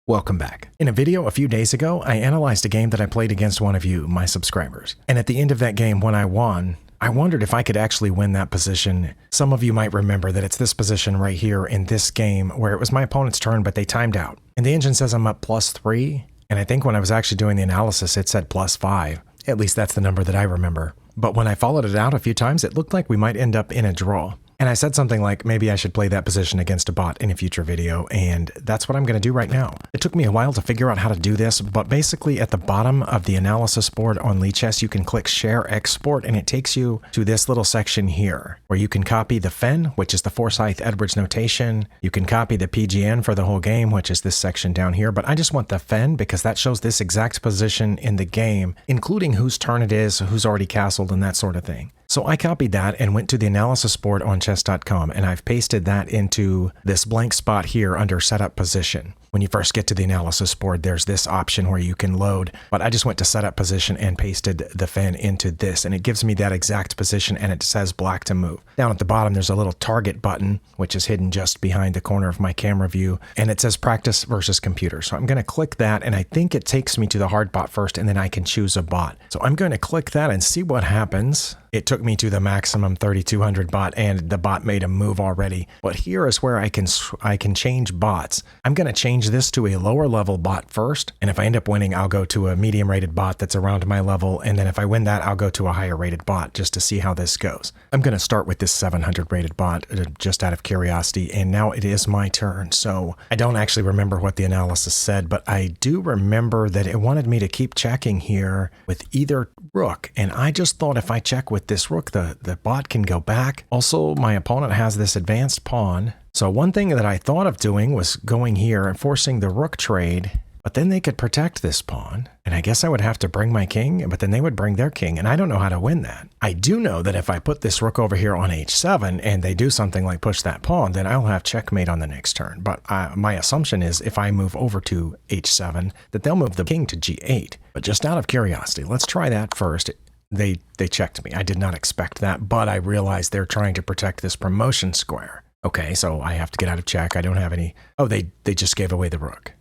Welcome back. In a video a few days ago, I analyzed a game that I played against one of you, my subscribers. And at the end of that game, when I won, I wondered if I could actually win that position. Some of you might remember that it's this position right here in this game where it was my opponent's turn, but they timed out. And the engine says I'm up +3. And I think when I was actually doing the analysis, it said +5. At least that's the number that I remember. But when I followed it out a few times, it looked like we might end up in a draw. And I said something like, maybe I should play that position against a bot in a future video, and that's what I'm going to do right now. It took me a while to figure out how to do this, but basically at the bottom of the analysis board on Lichess, you can click Share Export, and it takes you to this little section here, where you can copy the FEN, which is the Forsyth-Edwards notation. You can copy the PGN for the whole game, which is this section down here, but I just want the FEN because that shows this exact position in the game, including whose turn it is, who's already castled, and that sort of thing. So I copied that and went to the analysis board on chess.com, and I've pasted that into this blank spot here under setup position. When you first get to the analysis board, there's this option where you can load, but I just went to setup position and pasted the FEN into this, and it gives me that exact position, and it says black to move. Down at the bottom, there's a little target button, which is hidden just behind the corner of my camera view, and it says practice versus computer. So I'm going to click that, and I think it takes me to the hard bot first, and then I can choose a bot. So I'm going to click that and see what happens. It took me to the maximum 3200 bot, and the bot made a move already. But here is where I can change bots. I'm going to change this to a lower level bot first, and if I end up winning, I'll go to a medium rated bot that's around my level, and then if I win that, I'll go to a higher rated bot just to see how this goes. I'm going to start with this 700 rated bot just out of curiosity, and now it is my turn. So I don't actually remember what the analysis said, but I do remember that it wanted me to keep checking here with either rook, and I just thought if I check with this rook, the bot can go back. Also, my opponent has this advanced pawn. So one thing that I thought of doing was going here and forcing the rook trade, but then they could protect this pawn. And I guess I would have to bring my king, but then they would bring their king, and I don't know how to win that. I do know that if I put this rook over here on h7 and they do something like push that pawn, then I'll have checkmate on the next turn. But my assumption is if I move over to h7, that they'll move the king to g8. But just out of curiosity, let's try that first. They checked me. I did not expect that, but I realized they're trying to protect this promotion square. Okay, so I have to get out of check. I don't have any. Oh, they just gave away the rook.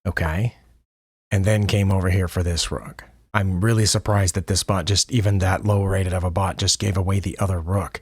Okay. And then came over here for this rook. I'm really surprised that this bot, just even that low rated of a bot, just gave away the other rook.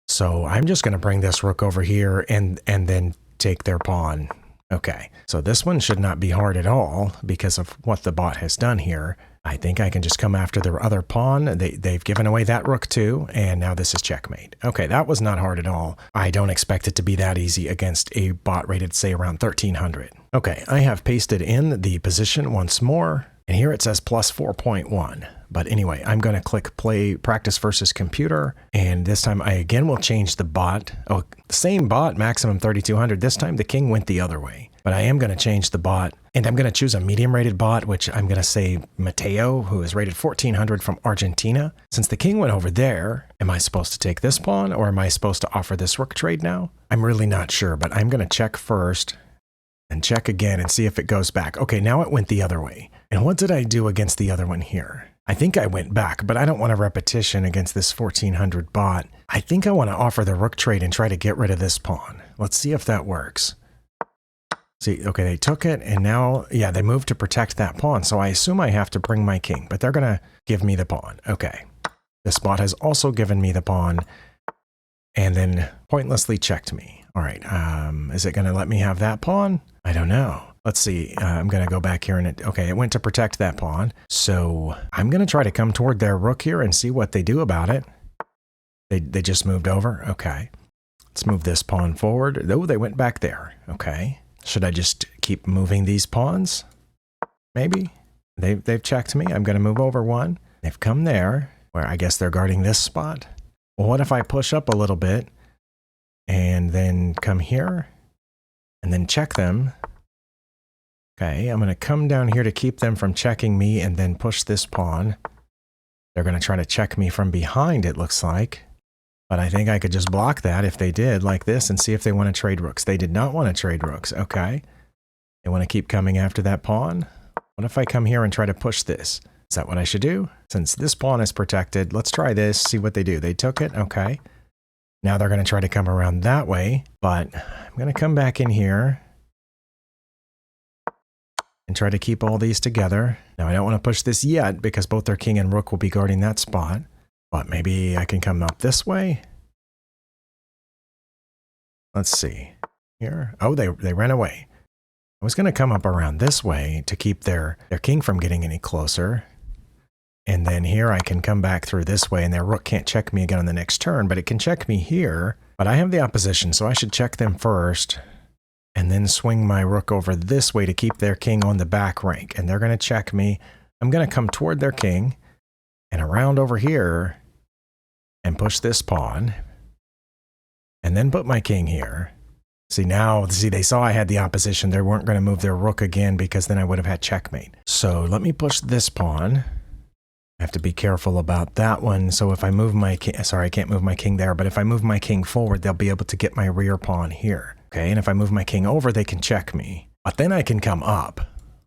So I'm just going to bring this rook over here and then take their pawn. Okay, so this one should not be hard at all because of what the bot has done here. I think I can just come after their other pawn. They've given away that rook too, and now this is checkmate. Okay, that was not hard at all. I don't expect it to be that easy against a bot rated, say, around 1300. Okay, I have pasted in the position once more, and here it says +4.1. But anyway, I'm going to click play practice versus computer, and this time I again will change the bot. Oh, same bot, maximum 3200. This time the king went the other way. But I am going to change the bot, and I'm going to choose a medium-rated bot, which I'm going to say Mateo, who is rated 1400 from Argentina. Since the king went over there, am I supposed to take this pawn, or am I supposed to offer this rook trade now? I'm really not sure, but I'm going to check first, and check again and see if it goes back. Okay, now it went the other way. And what did I do against the other one here? I think I went back, but I don't want a repetition against this 1400 bot. I think I want to offer the rook trade and try to get rid of this pawn. Let's see if that works. See, okay, they took it, and now, yeah, they moved to protect that pawn, so I assume I have to bring my king, but they're going to give me the pawn. Okay. This bot has also given me the pawn, and then pointlessly checked me. All right, is it going to let me have that pawn? I don't know. Let's see, I'm going to go back here, and it went to protect that pawn, so I'm going to try to come toward their rook here and see what they do about it. They just moved over? Okay. Let's move this pawn forward. Oh, they went back there. Okay. Should I just keep moving these pawns? Maybe. They've checked me. I'm going to move over one. They've come there, where I guess they're guarding this spot. Well, what if I push up a little bit and then come here and then check them? Okay, I'm going to come down here to keep them from checking me and then push this pawn. They're going to try to check me from behind, it looks like. But I think I could just block that if they did, like this, and see if they want to trade rooks. They did not want to trade rooks. Okay. They want to keep coming after that pawn. What if I come here and try to push this? Is that what I should do? Since this pawn is protected, let's try this, see what they do. They took it. Okay. Now they're going to try to come around that way, but I'm going to come back in here. and try to keep all these together. Now I don't want to push this yet because both their king and rook will be guarding that spot. But maybe I can come up this way. Let's see. Here. Oh, they ran away. I was going to come up around this way to keep their king from getting any closer. And then here I can come back through this way, and their rook can't check me again on the next turn, but it can check me here. But I have the opposition, so I should check them first, and then swing my rook over this way to keep their king on the back rank. And they're going to check me. I'm going to come toward their king and around over here and push this pawn, and then put my king here. See, they saw I had the opposition. They weren't going to move their rook again because then I would have had checkmate. So let me push this pawn. I have to be careful about that one. So if I move my king, sorry, I can't move my king there, but if I move my king forward, they'll be able to get my rear pawn here. Okay, and if I move my king over, they can check me. But then I can come up.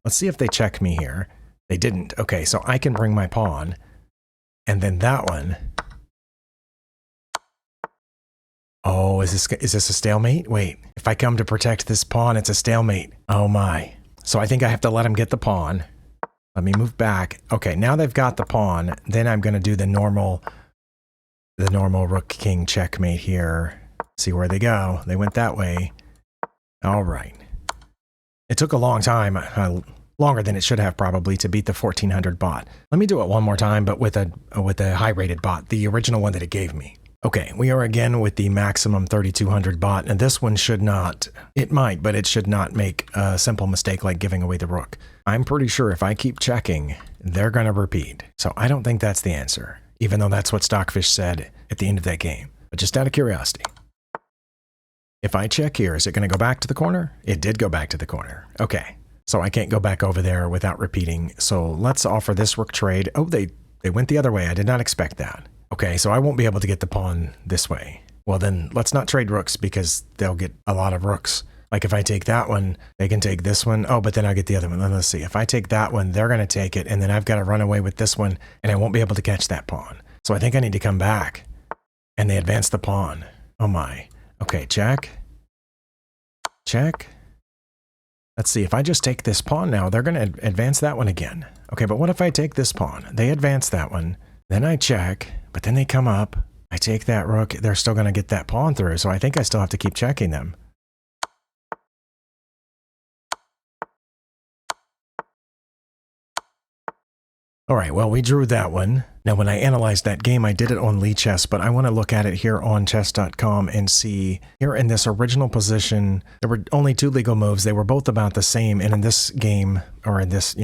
Let's see if they check me here. They didn't. Okay, so I can bring my pawn, and then that one. Oh, is this a stalemate? Wait, if I come to protect this pawn, it's a stalemate. Oh my. So I think I have to let them get the pawn. Let me move back. Okay, now they've got the pawn. Then I'm going to do the normal rook king checkmate here. See where they go. They went that way. All right. It took a long time, longer than it should have probably, to beat the 1400 bot. Let me do it one more time, but with a high rated bot, the original one that it gave me. Okay, we are again with the maximum 3200 bot, and this one should not, it might, but it should not make a simple mistake like giving away the rook. I'm pretty sure if I keep checking, they're going to repeat. So I don't think that's the answer, even though that's what Stockfish said at the end of that game. But just out of curiosity. If I check here, is it going to go back to the corner? It did go back to the corner. Okay, so I can't go back over there without repeating. So let's offer this rook trade. Oh, they went the other way. I did not expect that. Okay, so I won't be able to get the pawn this way. Well, then let's not trade rooks because they'll get a lot of rooks. Like if I take that one, they can take this one. Oh, but then I'll get the other one. Let's see. If I take that one, they're going to take it, and then I've got to run away with this one, and I won't be able to catch that pawn. So I think I need to come back. And they advance the pawn. Oh my. Okay, check. Check. Let's see. If I just take this pawn now, they're going to advance that one again. Okay, but what if I take this pawn? They advance that one. Then I check. But then they come up, I take that rook, they're still going to get that pawn through, so I think I still have to keep checking them. All right, well, we drew that one. Now, when I analyzed that game, I did it on Lee Chess, but I want to look at it here on chess.com and see, here in this original position, there were only two legal moves. They were both about the same, and in this game, or in this,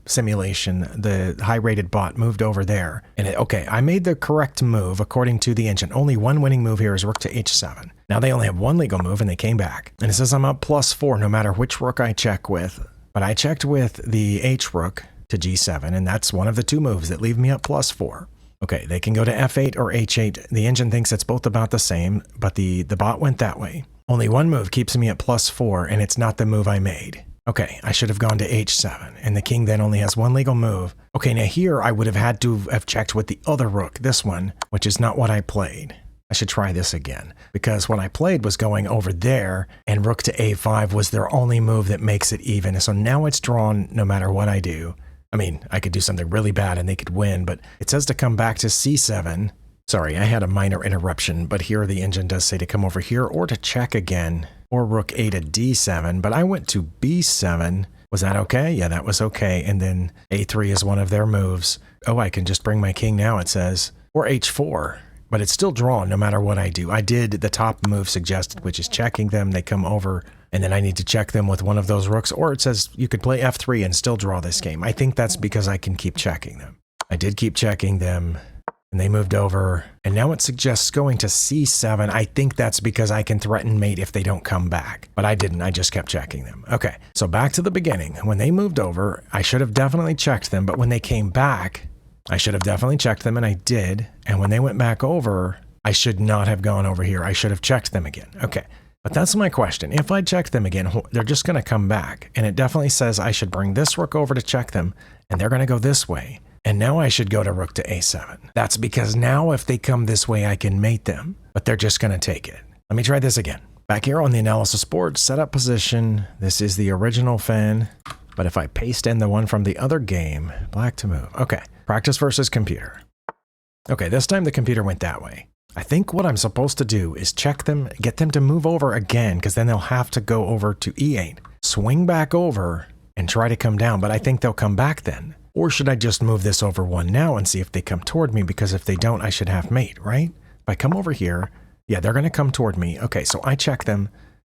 simulation, the high-rated bot moved over there. And okay, I made the correct move according to the engine. Only one winning move here is rook to h7. Now they only have one legal move and they came back. And it says I'm up +4 no matter which rook I check with. But I checked with the h rook to g7, and that's one of the two moves that leave me up +4. Okay, they can go to f8 or h8. The engine thinks it's both about the same, but the bot went that way. Only one move keeps me at +4, and it's not the move I made. Okay, I should have gone to h7, and the king then only has one legal move. Okay, now here I would have had to have checked with the other rook, this one, which is not what I played. I should try this again, because what I played was going over there, and rook to a5 was their only move that makes it even. So now it's drawn no matter what I do. I mean, I could do something really bad and they could win, but it says to come back to c7. Sorry, I had a minor interruption, but here the engine does say to come over here or to check again. Or rook a to d7, but I went to b7. Was that okay? Yeah, that was okay. And then a3 is one of their moves. Oh, I can just bring my king now, it says. Or h4, but it's still drawn no matter what I do. I did the top move suggested, which is checking them. They come over, and then I need to check them with one of those rooks. Or it says you could play f3 and still draw this game. I think that's because I can keep checking them. I did keep checking them. And they moved over, and now it suggests going to c7. I think that's because I can threaten mate if they don't come back. But I didn't, I just kept checking them. Okay, so back to the beginning. When they moved over, I should have definitely checked them, but when they came back, I should have definitely checked them, and I did. And when they went back over, I should not have gone over here. I should have checked them again. Okay, but that's my question. If I check them again, they're just going to come back. And it definitely says I should bring this rook over to check them, and they're going to go this way. And now I should go to rook to a7. That's because now if they come this way, I can mate them, but they're just going to take it. Let me try this again. Back here on the analysis board, setup position. This is the original FEN. But if I paste in the one from the other game, black to move. Okay, practice versus computer. Okay, this time the computer went that way. I think what I'm supposed to do is check them, get them to move over again, because then they'll have to go over to E8, swing back over, and try to come down, but I think they'll come back then. Or should I just move this over one now and see if they come toward me, because if they don't, I should have mate, right? If I come over here, yeah, they're going to come toward me. Okay, so I check them.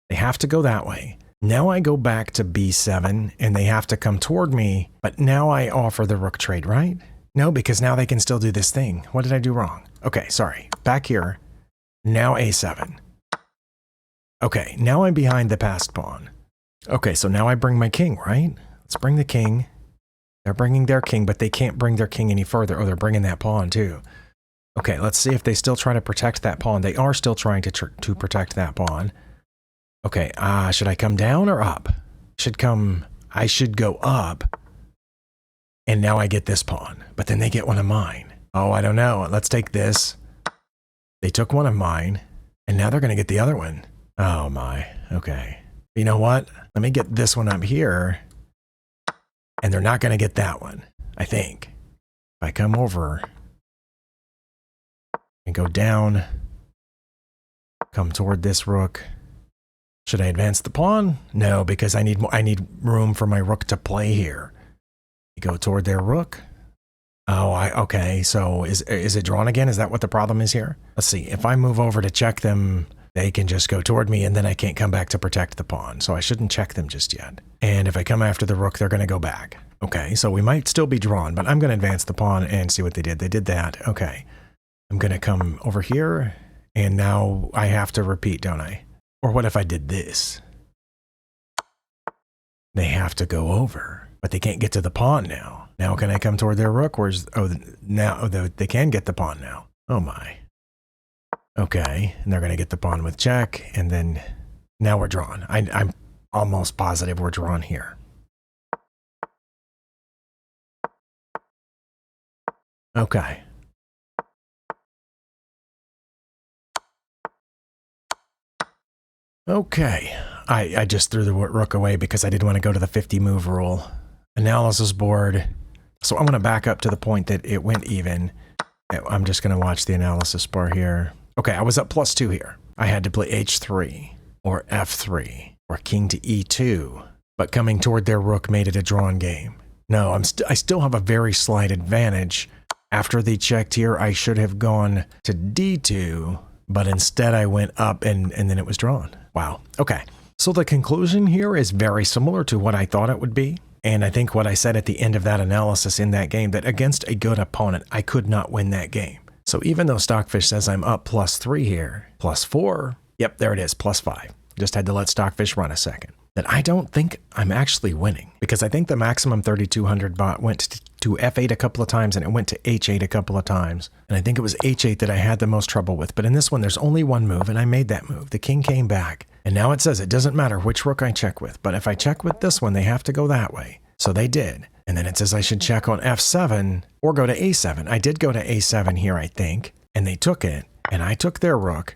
They have to go that way. Now I go back to B7, and they have to come toward me, but now I offer the rook trade, right? No, because now they can still do this thing. What did I do wrong? Okay, sorry. Back here. Now A7. Okay, now I'm behind the passed pawn. Okay, so now I bring my king, right? Let's bring the king. They're bringing their king, but they can't bring their king any further. Oh, they're bringing that pawn too. Okay, let's see if they still try to protect that pawn. They are still trying to protect that pawn. Okay, should I come down or up? I should go up. And now I get this pawn, but then they get one of mine. Oh, I don't know. Let's take this. They took one of mine, and now they're going to get the other one. Oh my, okay. You know what? Let me get this one up here, and they're not going to get that one, I think. If I come over and go down, come toward this rook. Should I advance the pawn? No, because I need room for my rook to play here. Go toward their rook. Oh, okay. So is it drawn again? Is that what the problem is here? Let's see. If I move over to check them, they can just go toward me, and then I can't come back to protect the pawn. So I shouldn't check them just yet. And if I come after the rook, they're going to go back. Okay, so we might still be drawn, but I'm going to advance the pawn and see what they did. They did that. Okay. I'm going to come over here, and now I have to repeat, don't I? Or what if I did this? They have to go over. But they can't get to the pawn now. Now can I come toward their rook? Now they can get the pawn now. Oh my. Okay, and they're going to get the pawn with check, and then now we're drawn. I'm almost positive we're drawn here. Okay. Okay. I just threw the rook away because I didn't want to go to the 50 move rule. Analysis board. So I'm going to back up to the point that it went even. I'm just going to watch the analysis bar here. Okay, I was up +2 here. I had to play H3 or F3 or king to E2, but coming toward their rook made it a drawn game. No, I still have a very slight advantage. After they checked here, I should have gone to D2, but instead I went up and then it was drawn. Wow. Okay. So the conclusion here is very similar to what I thought it would be. And I think what I said at the end of that analysis in that game, that against a good opponent, I could not win that game. So even though Stockfish says I'm up +3 here, +4, yep, there it is, +5. Just had to let Stockfish run a second. That I don't think I'm actually winning, because I think the maximum 3200 bot went to F8 a couple of times and it went to H8 a couple of times. And I think it was H8 that I had the most trouble with. But in this one, there's only one move and I made that move. The king came back. And now it says it doesn't matter which rook I check with, but if I check with this one, they have to go that way. So they did. And then it says I should check on F7 or go to A7. I did go to A7 here, I think, and they took it, and I took their rook.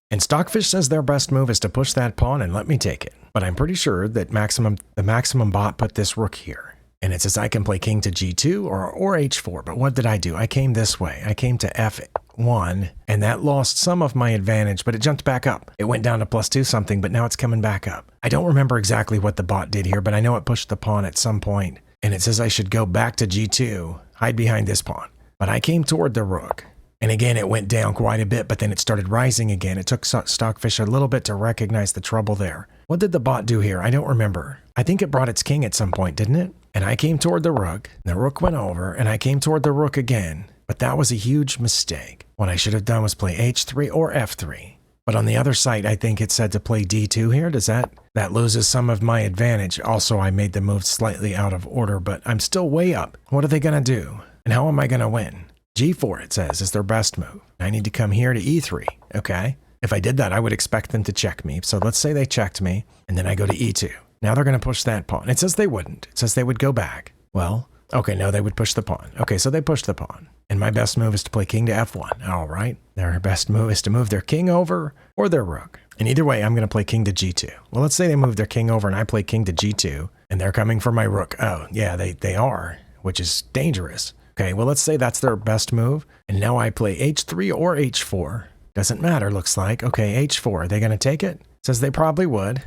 And Stockfish says their best move is to push that pawn and let me take it. But I'm pretty sure that the maximum bot put this rook here. And it says I can play king to G2 or H4. But what did I do? I came this way. I came to F1, and that lost some of my advantage, but it jumped back up. It went down to +2 something, but now it's coming back up. I don't remember exactly what the bot did here, but I know it pushed the pawn at some point. And it says I should go back to G2, hide behind this pawn. But I came toward the rook. And again, it went down quite a bit, but then it started rising again. It took Stockfish a little bit to recognize the trouble there. What did the bot do here? I don't remember. I think it brought its king at some point, didn't it? And I came toward the rook, and the rook went over, and I came toward the rook again. But that was a huge mistake. What I should have done was play H3 or F3. But on the other side, I think it said to play D2 here. Does that loses some of my advantage. Also, I made the move slightly out of order, but I'm still way up. What are they going to do? And how am I going to win? G4, it says, is their best move. I need to come here to E3, okay? If I did that, I would expect them to check me. So let's say they checked me, and then I go to E2. Now they're going to push that pawn. It says they wouldn't. It says they would go back. Well, okay, no, they would push the pawn. Okay, so they pushed the pawn. And my best move is to play king to F1. All right. Their best move is to move their king over or their rook. And either way, I'm going to play king to G2. Well, let's say they move their king over and I play king to G2. And they're coming for my rook. Oh, yeah, they are, which is dangerous. Okay, well, let's say that's their best move. And now I play h3 or h4. Doesn't matter, looks like. Okay, h4. Are they going to take it? Says they probably would.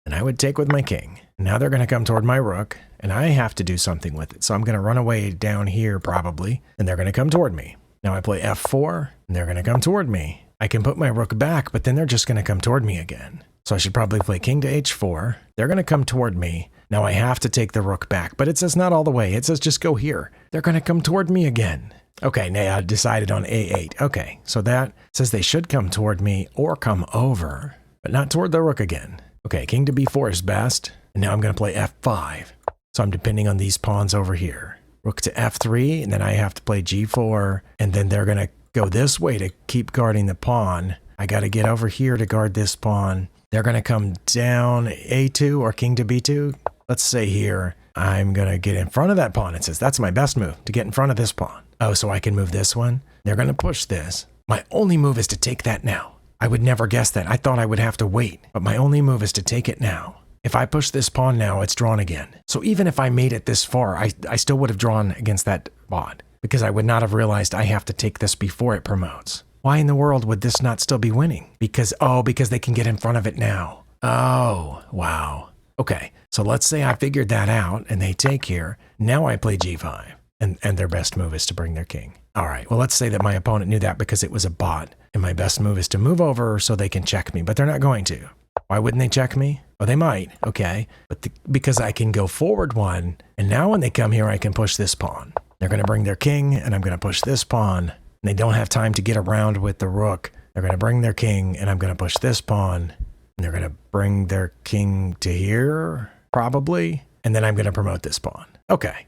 And I would take with my king. Now they're going to come toward my rook, and I have to do something with it. So I'm going to run away down here probably, and they're going to come toward me. Now I play f4, and they're going to come toward me. I can put my rook back, but then they're just going to come toward me again. So I should probably play king to h4. They're going to come toward me. Now I have to take the rook back, but it says not all the way. It says just go here. They're going to come toward me again. Okay, now I decided on a8. Okay, so that says they should come toward me or come over, but not toward the rook again. Okay, king to b4 is best. And now I'm going to play f5. So I'm depending on these pawns over here. Rook to f3, and then I have to play g4, and then they're going to go this way to keep guarding the pawn. I got to get over here to guard this pawn. They're going to come down a2 or king to b2. Let's say here, I'm going to get in front of that pawn. It says that's my best move, to get in front of this pawn. Oh, so I can move this one? They're going to push this. My only move is to take that now. I would never guess that. I thought I would have to wait, but my only move is to take it now. If I push this pawn now, it's drawn again. So even if I made it this far, I still would have drawn against that pawn because I would not have realized I have to take this before it promotes. Why in the world would this not still be winning? Because they can get in front of it now. Oh, wow. Okay, so let's say I figured that out and they take here. Now I play g5 and their best move is to bring their king. All right, well, let's say that my opponent knew that because it was a bot and my best move is to move over so they can check me, but they're not going to. Why wouldn't they check me? Well, they might, okay, but because I can go forward one, and now when they come here, I can push this pawn. They're going to bring their king, and I'm going to push this pawn, and they don't have time to get around with the rook. They're going to bring their king, and I'm going to push this pawn, and they're going to bring their king to here, probably, and then I'm going to promote this pawn. Okay,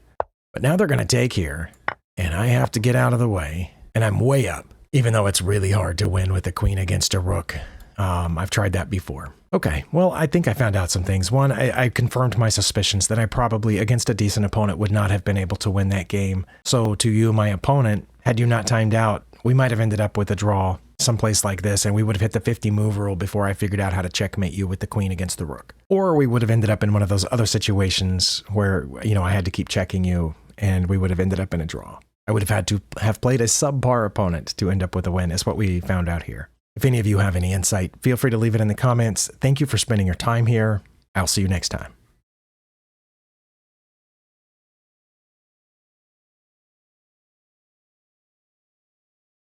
but now they're going to take here, and I have to get out of the way, and I'm way up, even though it's really hard to win with a queen against a rook. I've tried that before. Okay, well, I think I found out some things. One, I confirmed my suspicions that I probably, against a decent opponent, would not have been able to win that game. So to you, my opponent, had you not timed out, we might have ended up with a draw someplace like this, and we would have hit the 50 move rule before I figured out how to checkmate you with the queen against the rook. Or we would have ended up in one of those other situations where, I had to keep checking you, and we would have ended up in a draw. I would have had to have played a subpar opponent to end up with a win, is what we found out here. If any of you have any insight, feel free to leave it in the comments. Thank you for spending your time here. I'll see you next time.